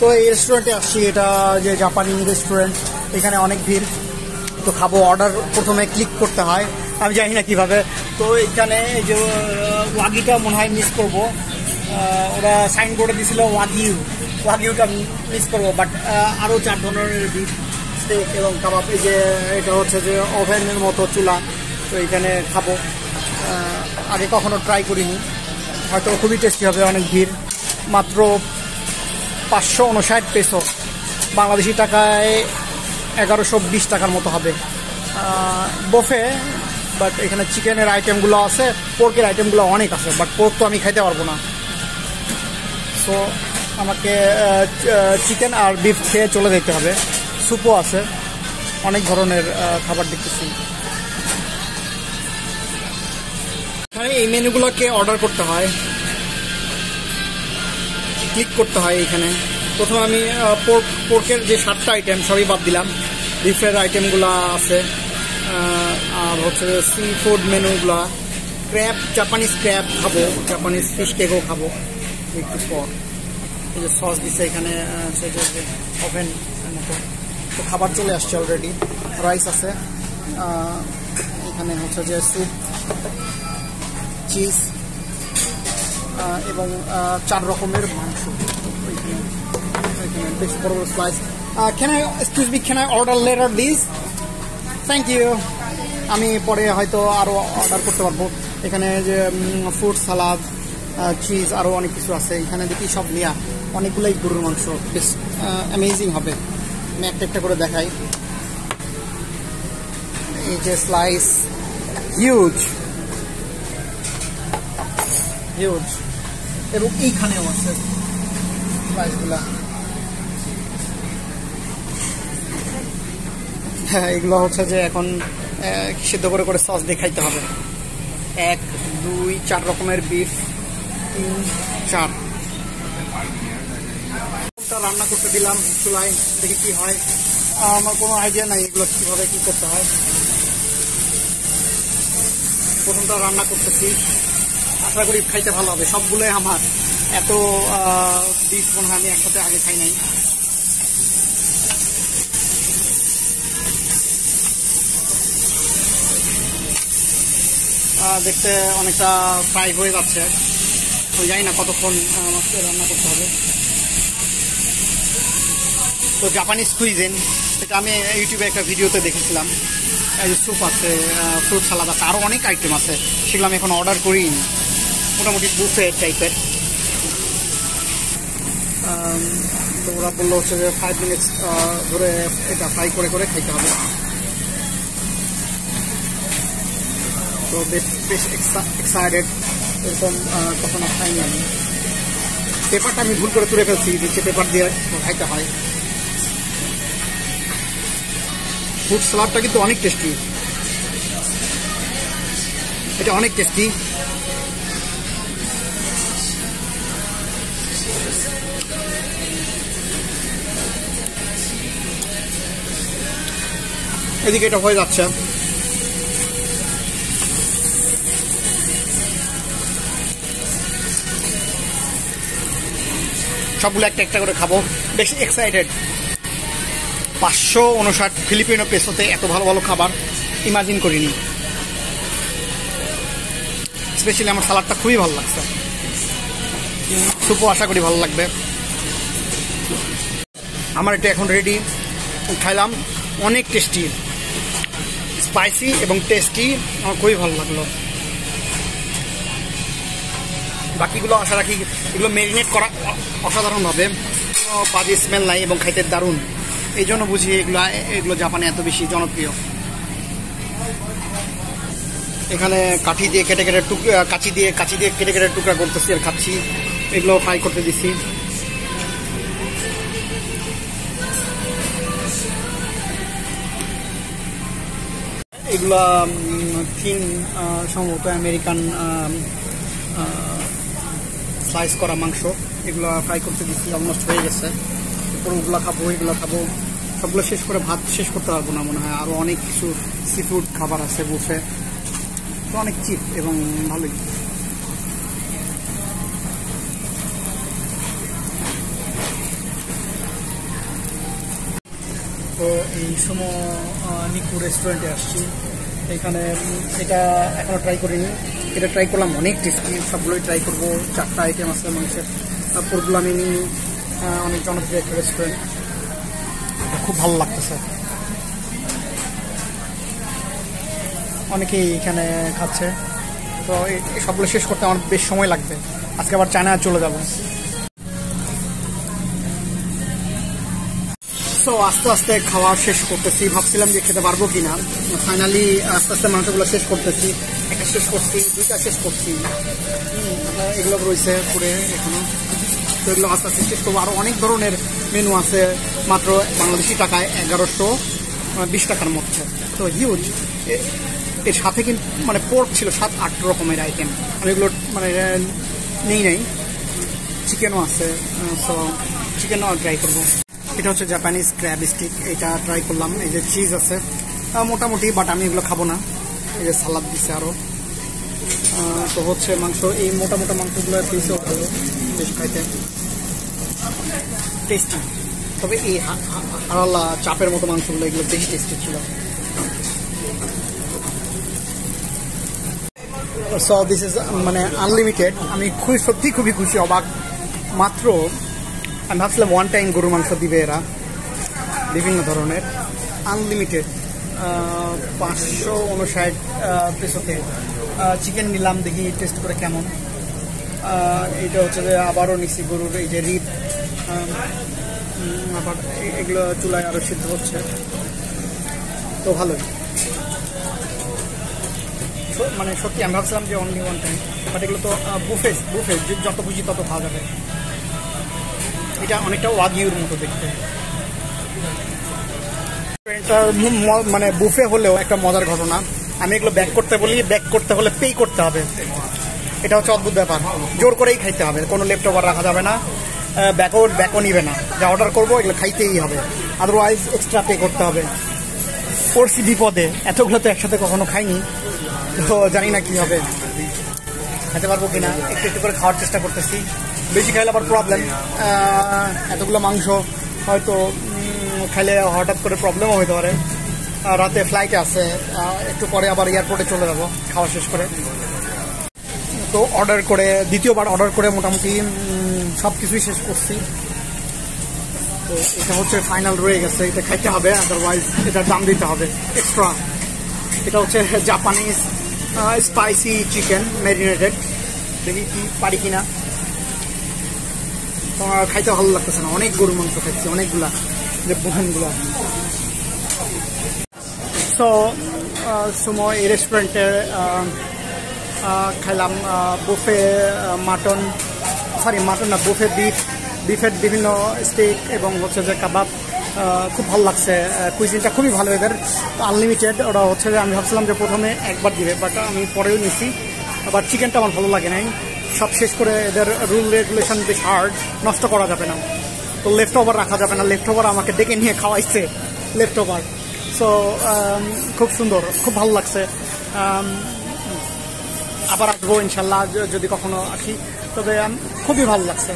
তো এই রেস্টুরেন্টে আসছি, এটা যে জাপানি রেস্টুরেন্ট, এখানে অনেক ভিড়। তো খাবো, অর্ডার প্রথমে ক্লিক করতে হয়, আমি জানি না কিভাবে। তো এখানে এই যে ওয়াগিটা মনে হয় মিস করবো, ওরা সাইন করে দিয়েছিল ওয়াগিউটা মিস করবো, বাট আরও 4 ধরনের বিফ স্টেক এবং কাবাব। এই যে এটা হচ্ছে যে ওভেনের মতো চুলা, তো এখানে খাবো, আগে কখনো ট্রাই করিনি, হয়তো খুবই টেস্টি হবে। অনেক ভিড়, মাত্র 559 পেসো, বাংলাদেশি টাকায় 1120 টাকার মতো হবে। বফে, বাট এখানে চিকেনের আইটেমগুলো আছে, পোর্কের আইটেমগুলো অনেক আছে, বাট পোর্ক তো আমি খাইতে পারবো না। সো আমাকে চিকেন আর বিফ খেয়ে চলে যেতে হবে। স্যুপও আছে, অনেক ধরনের খাবার দেখতেছি। এই মেনুগুলোকে অর্ডার করতে হয়, ক্লিক করতে হয় এখানে। প্রথমে আমি পোর্কের যে 7টা আইটেম সবই বাদ দিলাম, বিফের আইটেমগুলো আছে, আর হচ্ছে সি ফুড মেনুগুলা, ক্র্যাব, জাপানিজ ক্র্যাব খাবো, জাপানিজ ফিশ কেকও খাবো একটু পর। এই যে সস দিচ্ছে এখানে, ওভেন মতো। তো খাবার চলে আসছে অলরেডি, রাইস আছে, এখানে হচ্ছে যে স্যুপ, চিজ এবং 4 রকমের মাংস। এখানে বেশ বড় বড় slice. Can I order later this? Thank you. আমি পরে হয়তো আরও অর্ডার করতে পারবো। এখানে যে ফ্রুট সালাদ, চিজ, আরও অনেক কিছু আছে। এখানে দেখি সব নেওয়া, অনেকগুলোই গরুর মাংস, বেশ অ্যামেজিং হবে। আমি একটা একটা করে দেখাই। এই যে স্লাইস, হিউজ, এবং এইখানেও আছে স্লাইসগুলা। হ্যাঁ, এগুলো হচ্ছে যে এখন সিদ্ধ করে করে সস দিয়ে খাইতে হবে। 1, 2, 4 রকমের বিফ, 3, 4। রান্না করতে দিলাম চুলায়, দেখি কি হয়। আমার কোনো আইডিয়া নাই এগুলো কিভাবে কি করতে হয়। প্রথমটা রান্না করতেছি, আশা করি খাইতে ভালো হবে। সবগুলোই আমার, এত বিফ মনে হয় আমি একসাথে আগে খাই নাই। দেখতে অনেকটা ফ্রাই হয়ে যাচ্ছে, তো জানি না কতক্ষণ আমাকে রান্না করতে হবে। তো জাপানিজ কুইজিন, এটা আমি ইউটিউবে একটা ভিডিওতে দেখেছিলাম। এই যে স্যুপ আছে, ফ্রুট সালাদ আছে, আরও অনেক আইটেম আছে, সেগুলো আমি এখন অর্ডার করিনি। মোটামুটি বুফে টাইপের। তো ওরা বললো হচ্ছে যে 5 মিনিটস ধরে এটা ফ্রাই করে করে খাইতে হবে। তো বেশ এক্সাইটেড, এরকম কখনো খাইনি আমি। পেপারটা আমি ভুল করে তুলে ফেলছি, যে পেপার দিয়ে খাইতে হয়। ফ্রুট সালাদটা কিন্তু অনেক টেস্টি, এটা অনেক টেস্টি। এদিকে এটা হয়ে যাচ্ছে। সবগুলো একটা একটা করে খাবো, বেশি এক্সাইটেড। 559 ফিলিপিনো পেসোতে এত ভালো ভালো খাবার ইমাজিন করিনি। স্পেশালি আমার সালাডটা খুবই ভালো লাগছে, স্যুপও আশা করি ভালো লাগবে। আমার এটা এখন রেডি, খাইলাম, অনেক টেস্টি, স্পাইসি এবং টেস্টি, আমার খুবই ভালো লাগলো। বাকিগুলো আশা রাখি এগুলো ম্যারিনেট করা অসাধারণভাবে, কোনো বাজে স্মেল নাই এবং খাইতে দারুণ। এই জন্য বুঝি এগুলো জাপানে এত বেশি জনপ্রিয়। এখানে কাঠি দিয়ে কেটে কেটে কাঁচি দিয়ে কেটে কেটে টুকরা করতেছি আর খাচ্ছি। এগুলো ফ্রাই করতে দিচ্ছি। এগুলো থিন, সম্ভবত আমেরিকান স্লাইস করা মাংস, এগুলো ফ্রাই করতে দিচ্ছি। অলমোস্ট হয়ে গেছে। এরপর ওগুলো খাবো, এগুলো খাবো, সবগুলো শেষ করে ভাত শেষ করতে পারবো না মনে হয়। আরও অনেক কিছু সি ফুড খাবার আছে বুফে, তো অনেক চিপ এবং ভালোই। তো এই সুমো নিকু রেস্টুরেন্টে আসছি। এখানে এটা এখনও ট্রাই করিনি, এটা ট্রাই করলাম, অনেক টেস্টি, সবগুলোই ট্রাই করবো। 4টা আইটেম আছে মাংসের। পুরগুলামিনি অনেক জনপ্রিয় একটা রেস্টুরেন্ট, খুব ভালো লাগতেছে, অনেকেই এখানে খাচ্ছে। তো এই সবগুলো শেষ করতে আমার বেশ সময় লাগবে, আজকে আবার চায়না চলে যাবো। তো আস্তে আস্তে খাওয়া শেষ করতেছি, ভাবছিলাম যে খেতে পারবো কিনা, ফাইনালি আস্তে আস্তে মাংসগুলো শেষ করতেছি। একটা শেষ করছি, 2টা শেষ করছি, এগুলো রয়েছে পুরে এখনো। তো এগুলো আস্তে আস্তে শেষ করবো। আরও অনেক ধরনের মেনু আছে, মাত্র বাংলাদেশি টাকায় 1120 টাকার মধ্যে, তো হিউজ। এর সাথে কিন্তু মানে পোর্ক ছিল 7-8 রকমের আইটেম, আমি এগুলো মানে নেই। চিকেনও আছে, সো চিকেনও ট্রাই করবো। এটা হচ্ছে জাপানিজ ক্র্যাব স্টিক, এটা ট্রাই করলাম। এই যে চিজ আছে মোটামুটি, বাট আমি এগুলো খাবো না। এই যে সালাদ দিচ্ছে আরও। তো হচ্ছে মাংস, এই মোটা মাংসগুলো পিসও ভালো, বেশ খাইতে টেস্টি। তবে এই হারালা চাপের মতো মাংসগুলো এগুলো বেশি টেস্টি ছিল। সো দিস ইজ মানে আনলিমিটেড। আমি খুবই খুশি, অবাক। মাত্র আমি ভাবছিলাম 1 টাইম গরুর মাংস দিবে এরা, বিভিন্ন ধরনের, আনলিমিটেড। 559 পেসোতে চিকেন নিলাম, দেখি টেস্ট করে কেমন। এইটা হচ্ছে যে আবারও নিচ্ছি গরুর এই যে রিব, আবার এগুলো চুলায় আরও সিদ্ধ হচ্ছে, তো ভালোই। মানে সত্যি আমি ভাবছিলাম যে অনলি 1 টাইম, বাট এগুলো তো বুফে যত খুশি তত খাওয়া যাবে। এটা অনেকটা ওয়াগিউর মতো দেখতে। এটা মানে বুফে হলেও একটা মজার ঘটনা, আমি এগুলো ব্যাক করতে বলি, ব্যাক করতে হলে পে করতে হবে। এটা হচ্ছে অদ্ভুত ব্যাপার, জোর করেই খাইতে হবে, কোনো লেফট ওভার রাখা যাবে না, ব্যাকও নিবে না। যা অর্ডার করবো এগুলো খাইতেই হবে, আদারওয়াইজ এক্সট্রা পে করতে হবে। পড়ছি বিপদে, এতগুলো তো একসাথে কখনো খাইনি, তো জানি না কী হবে, খেতে পারবো কিনা। একটু করে খাওয়ার চেষ্টা করতেছি, বেশি খাইলে আবার প্রবলেম। এতগুলো মাংস হয়তো খাইলে হঠাৎ করে প্রবলেমও হতে পারে। রাতে ফ্লাইটে আছে, একটু পরে আবার এয়ারপোর্টে চলে যাবো খাওয়া শেষ করে। তো দ্বিতীয়বার অর্ডার করে মোটামুটি সব কিছুই শেষ করছি। তো এটা হচ্ছে ফাইনাল রয়ে গেছে, এটা খাইতে হবে, আদারওয়াইজ এটার দাম দিতে হবে এক্সট্রা। এটা হচ্ছে জাপানিজ স্পাইসি চিকেন ম্যারিনেটেড, দেখি কি পারি কিনা। তোমার খাইতে ভালো লাগতেছে না, অনেক গরুর মাংস খাইছি, অনেকগুলা, যে বোনগুলা। সো সুমো এই রেস্টুরেন্টে খাইলাম বুফে মাটন না, বুফে বিফের বিভিন্ন স্টেক এবং হচ্ছে যে কাবাব, খুব ভালো লাগছে। কুইজিনটা খুবই ভালো, এদের আনলিমিটেড। ওরা হচ্ছে যে আমি ভাবছিলাম যে প্রথমে একবার দিবে, বাট আমি পরেও নিছি। আবার চিকেনটা আমার ভালো লাগে নাই, সব শেষ করে এদের রুল রেগুলেশন বেশ হার্ড, নষ্ট করা যাবে না, তো লেফট ওভার রাখা যাবে না। লেফট ওভার আমাকে ডেকে নিয়ে খাওয়াইছে লেফট ওভার। সো খুব সুন্দর, খুব ভালো লাগছে। আবার আসবো ইনশাল্লাহ যদি কখনো আসি, তবে খুবই ভালো লাগছে।